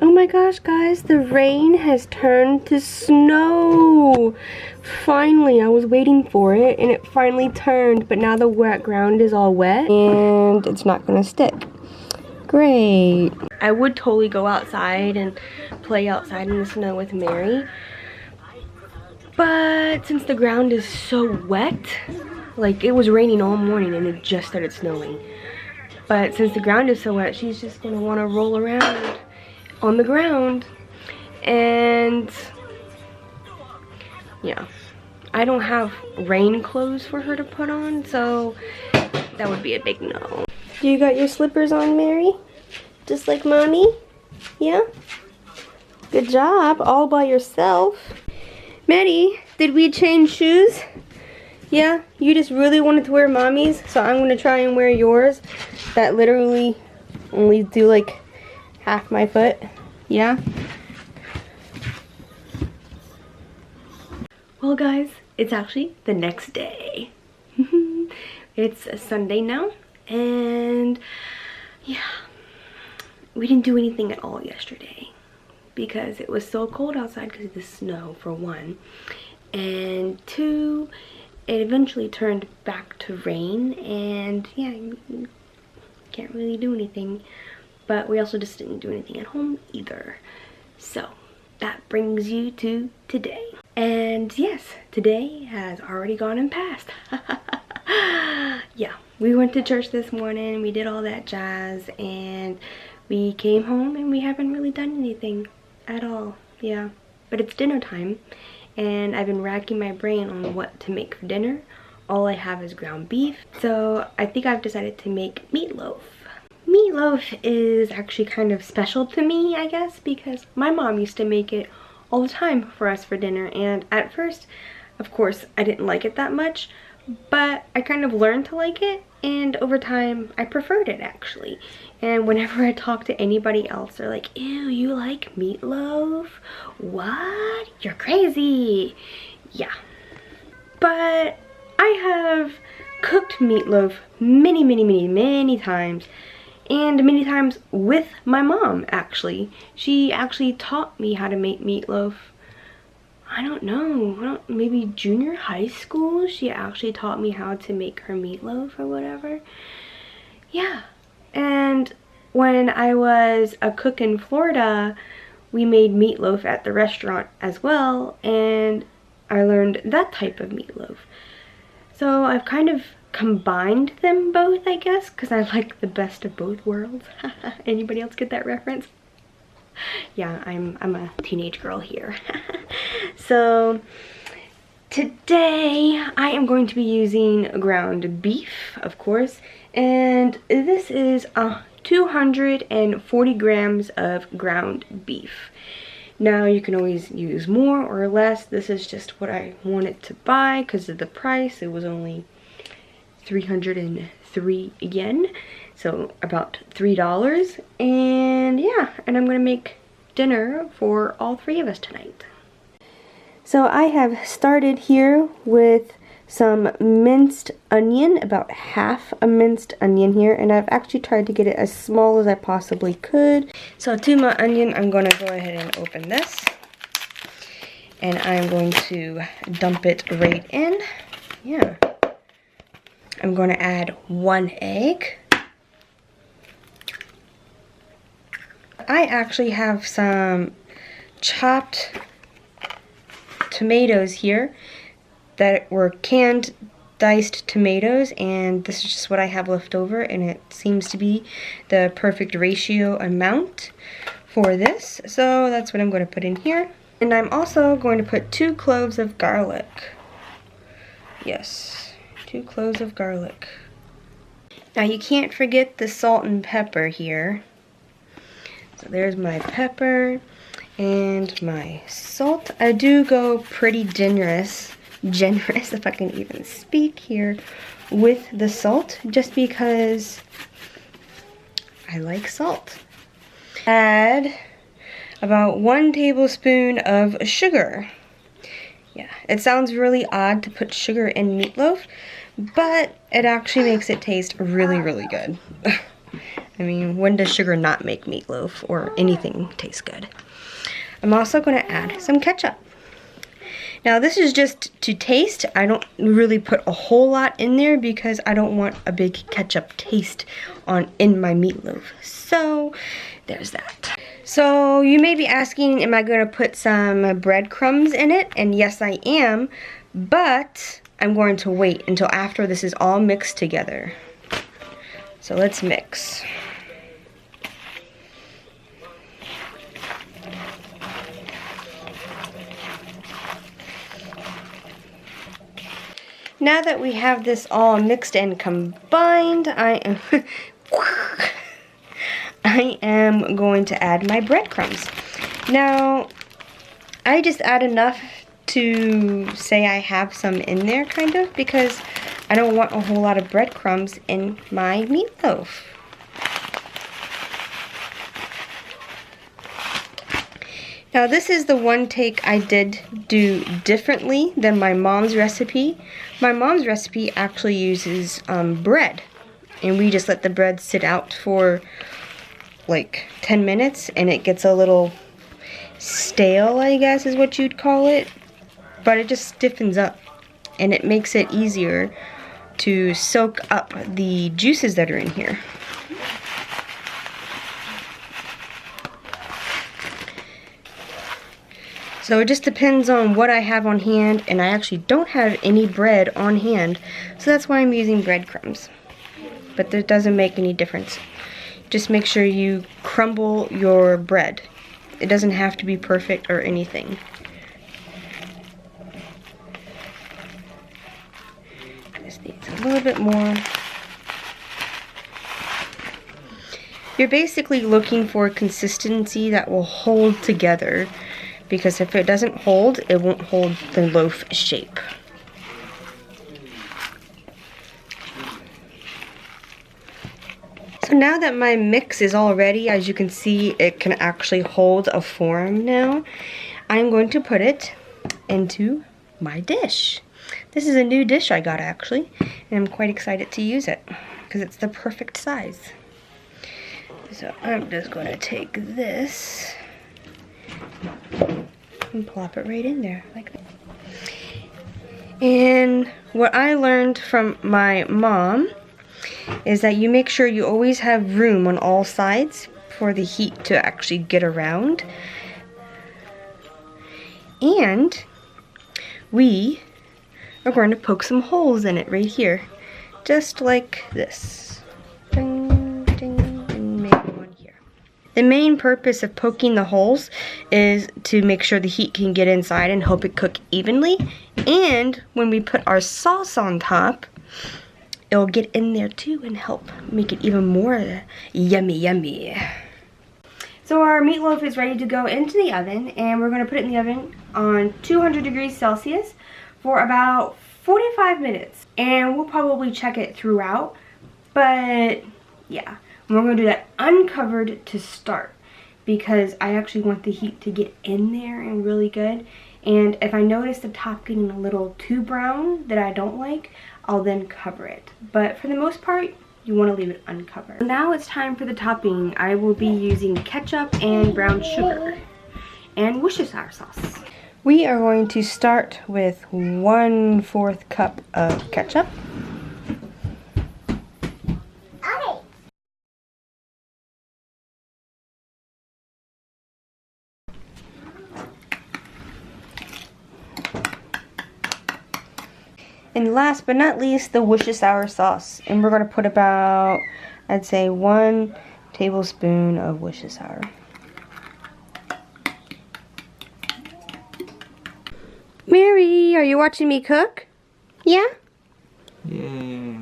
Oh my gosh, guys, the rain has turned to snow. Finally, I was waiting for it and it finally turned, but now the wet ground is all wet and it's not gonna stick. Great. I would totally go outside and play outside in the snow with Mary, but since the ground is so wet, like it was raining all morning and it just started snowing. But since the ground is so wet, she's just gonna wanna roll around on the ground. And yeah, I don't have rain clothes for her to put on, so that would be a big no. You got your slippers on, Mary? Just like mommy? Yeah? Good job, all by yourself. Maddie, did we change shoes? Yeah, you just really wanted to wear mommy's, so I'm gonna try and wear yours that literally only do like half my foot. Yeah? Well guys, it's actually the next day. It's a Sunday now, and yeah, we didn't do anything at all yesterday because it was so cold outside because of the snow, for one, and two, it eventually turned back to rain, and yeah, you can't really do anything. But we also just didn't do anything at home either. So that brings you to today. And yes, today has already gone and passed. Yeah, we went to church this morning, we did all that jazz, and we came home and we haven't really done anything at all. Yeah, but it's dinner time and I've been racking my brain on what to make for dinner. All I have is ground beef, so I think I've decided to make meatloaf. Meatloaf is actually kind of special to me, I guess, because my mom used to make it all the time for us for dinner, and at first, of course, I didn't like it that much, but I kind of learned to like it, and over time, I preferred it actually. And whenever I talk to anybody else, they're like, ew, you like meatloaf? What? You're crazy. Yeah. But I have cooked meatloaf many times. And many times with my mom, actually. She actually taught me how to make meatloaf. I don't know, maybe junior high school, she actually taught me how to make her meatloaf or whatever. Yeah, and when I was a cook in Florida, we made meatloaf at the restaurant as well, and I learned that type of meatloaf. So I've kind of combined them both, I guess, because I like the best of both worlds. Anybody else get that reference? Yeah, I'm a teenage girl here. So today I am going to be using ground beef, of course, and this is 240 grams of ground beef. Now you can always use more or less. This is just what I wanted to buy because of the price. It was only 303 yen, so about $3. And yeah, and I'm gonna make dinner for all three of us tonight. So I have started here with some minced onion, about half a minced onion here, and I've actually tried to get it as small as I possibly could. So to my onion, I'm going to go ahead and open this, and I'm going to dump it right in. Yeah. I'm going to add 1 egg. I actually have some chopped tomatoes here that were canned diced tomatoes, and this is just what I have left over, and it seems to be the perfect ratio amount for this, so that's what I'm going to put in here. And I'm also going to put 2 cloves of garlic. Yes, 2 cloves of garlic. Now you can't forget the salt and pepper here. So there's my pepper and my salt. I do go pretty generous if I can even speak here, with the salt, just because I like salt. Add about 1 tablespoon of sugar. Yeah, it sounds really odd to put sugar in meatloaf, but it actually makes it taste really good. I mean, when does sugar not make meatloaf or anything taste good? I'm also going to add some ketchup. Now this is just to taste. I don't really put a whole lot in there because I don't want a big ketchup taste in my meatloaf. So there's that. So you may be asking, am I going to put some breadcrumbs in it? And yes, I am, but I'm going to wait until after this is all mixed together. So let's mix. Now that we have this all mixed and combined, I am going to add my breadcrumbs. Now, I just add enough to say I have some in there, kind of, because I don't want a whole lot of breadcrumbs in my meatloaf. Now this is the one take I did do differently than my mom's recipe. My mom's recipe actually uses bread, and we just let the bread sit out for like 10 minutes and it gets a little stale, I guess is what you'd call it, but it just stiffens up and it makes it easier to soak up the juices that are in here. So it just depends on what I have on hand, and I actually don't have any bread on hand, so that's why I'm using breadcrumbs. But that doesn't make any difference. Just make sure you crumble your bread. It doesn't have to be perfect or anything. This needs a little bit more. You're basically looking for a consistency that will hold together, because if it doesn't hold, it won't hold the loaf shape. So now that my mix is all ready, as you can see, it can actually hold a form now. I'm going to put it into my dish. This is a new dish I got actually, and I'm quite excited to use it because it's the perfect size. So I'm just going to take this and plop it right in there like that. And what I learned from my mom is that you make sure you always have room on all sides for the heat to actually get around. And we are going to poke some holes in it right here, just like this. Ding, ding, and maybe one here. The main purpose of poking the holes is to make sure the heat can get inside and help it cook evenly. And when we put our sauce on top, it'll get in there too and help make it even more yummy, yummy. So our meatloaf is ready to go into the oven, and we're going to put it in the oven on 200 degrees Celsius for about 45 minutes. And we'll probably check it throughout, but yeah. We're going to do that uncovered to start because I actually want the heat to get in there and really good. And if I notice the top getting a little too brown that I don't like, I'll then cover it. But for the most part, you want to leave it uncovered. Now it's time for the topping. I will be using ketchup and brown sugar and Worcestershire sauce. We are going to start with 1/4 cup of ketchup. And last but not least, the Worcestershire sauce. And we're going to put about, I'd say, 1 tablespoon of Worcestershire. Mary, are you watching me cook? Yeah? Yeah.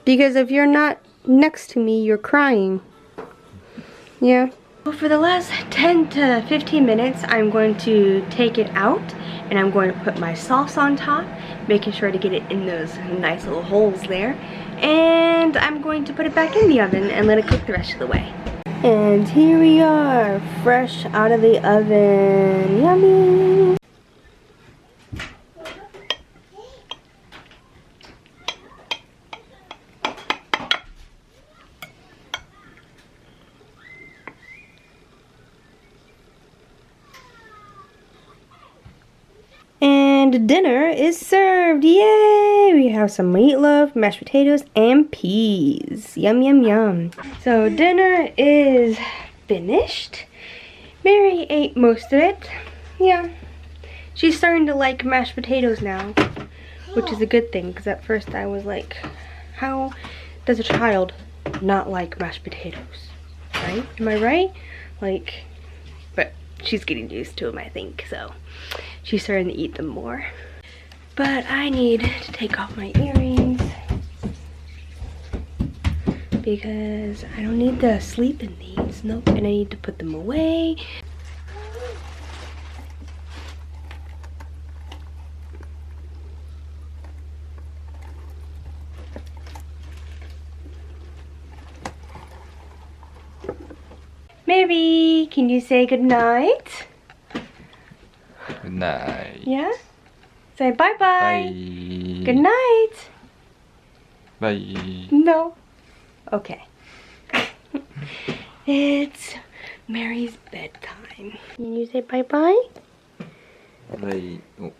Because if you're not next to me, you're crying. Yeah? Well, for the last 10 to 15 minutes, I'm going to take it out and I'm going to put my sauce on top, making sure to get it in those nice little holes there. And I'm going to put it back in the oven and let it cook the rest of the way. And here we are, fresh out of the oven. Yummy! And dinner is served. Yay! We have some meatloaf, mashed potatoes, and peas. Yum, yum, yum. So dinner is finished. Mary ate most of it. Yeah. She's starting to like mashed potatoes now, which is a good thing, because at first I was like, how does a child not like mashed potatoes? Right? Am I right? Like, but she's getting used to them, I think, so she's starting to eat them more. But I need to take off my earrings because I don't need to sleep in these. Nope, and I need to put them away. Mary, can you say good night? Good night. Yeah? Say bye-bye. Bye. Good night. Bye. No. Okay. It's Mary's bedtime. Can you say bye-bye? Bye. Oh.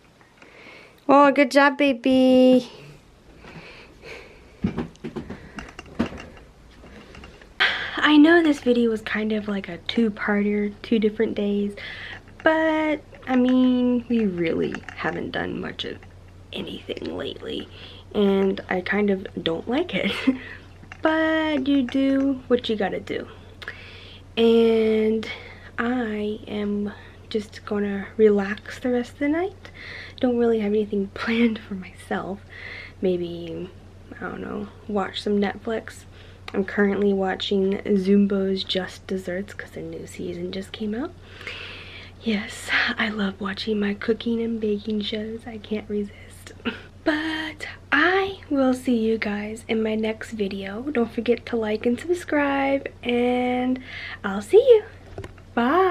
Oh, good job, baby. I know this video was kind of like a two-parter, 2 different days, but I mean, we really haven't done much of anything lately, and I kind of don't like it. But you do what you gotta do. And I am just gonna relax the rest of the night. Don't really have anything planned for myself. Maybe, I don't know, watch some Netflix. I'm currently watching Zumbo's Just Desserts because the new season just came out. Yes, I love watching my cooking and baking shows. I can't resist. But I will see you guys in my next video. Don't forget to like and subscribe, and I'll see you. Bye.